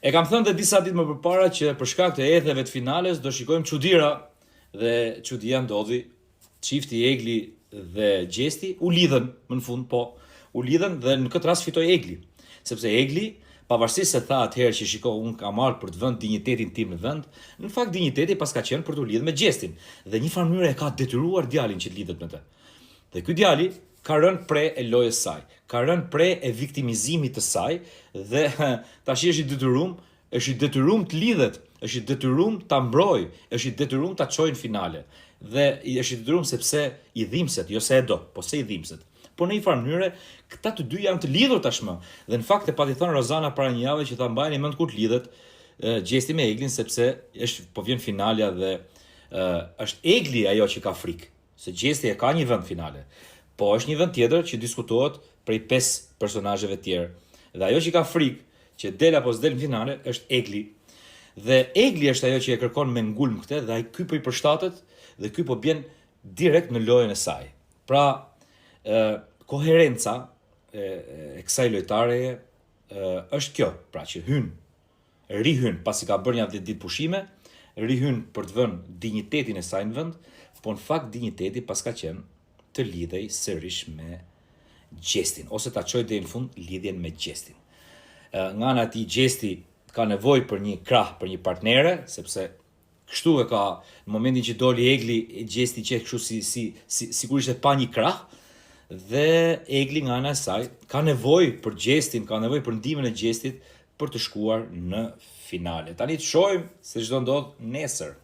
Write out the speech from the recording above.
E kam thënë dhe disa ditë më përpara që për shkak të etheve të finales do shikojmë çuditëra dhe çudia ndodhi. Çifti Egli dhe Gjesti u lidhen më në fund, u lidhen dhe në këtë rast fitoi Egli, sepse Egli, pavarësisht se tha atëherë që shiko unë kam marrë për të vënë dinjitetin tim në vend, në fakt dinjiteti pas ka qenë për të lidhur me Gjestin dhe një farë mënyrë e ka detyruar djalin që të lidhet me të. Dhe ky djali ka rënë pre e lojës saj, ka rënë pre e viktimizimit të saj dhe tash është i detyruar të lidhet, është i detyruar ta mbrojë, është i detyruar ta çojë në finale. Dhe është i detyruar sepse i dhimbset, jo se e do, po se i dhimbset. Por në një farë mënyrë këta të dy janë të lidhur tashmë. Dhe në fakt e pati thënë Rozana para një jave që ta mbajnë mend kur të lidhet Gjesti me Eglin, sepse po vjen finalja dhe është Egli ajo që ka frikë, se Gjesti e ka një vend finale. Po është një vend tjetër që diskutohet prej 5 personazheve tjerë. Dhe ajo që ka frikë që del apo s'del në finale është Egli. Dhe Egli është ajo që e kërkon me ngulm këtë dhe ai ky po i përshtatet dhe ky po bjen direkt në lojën e saj. Pra, koherenca e kësaj lojtareje është kjo, pra që rihyn pasi ka bërë një ditë pushime, rihyn për të vënë dinjitetin e saj në vend, po në fakt dinjiteti pas ka qenë të lidhej sërish me Gjestin, ose ta çojë deri në fund lidhjen me Gjestin. Nga ana e tij Gjesti ka nevojë për një krah, për një partnere, sepse kështu e ka në momentin që doli Egli, Gjesti qet kështu sigurisht e pa një krah, dhe Egli nga ana e saj ka nevojë për Gjestin, ka nevojë për ndihmën e Gjestit për të shkuar në finale. Tani të shohim se ç'do ndodh nesër.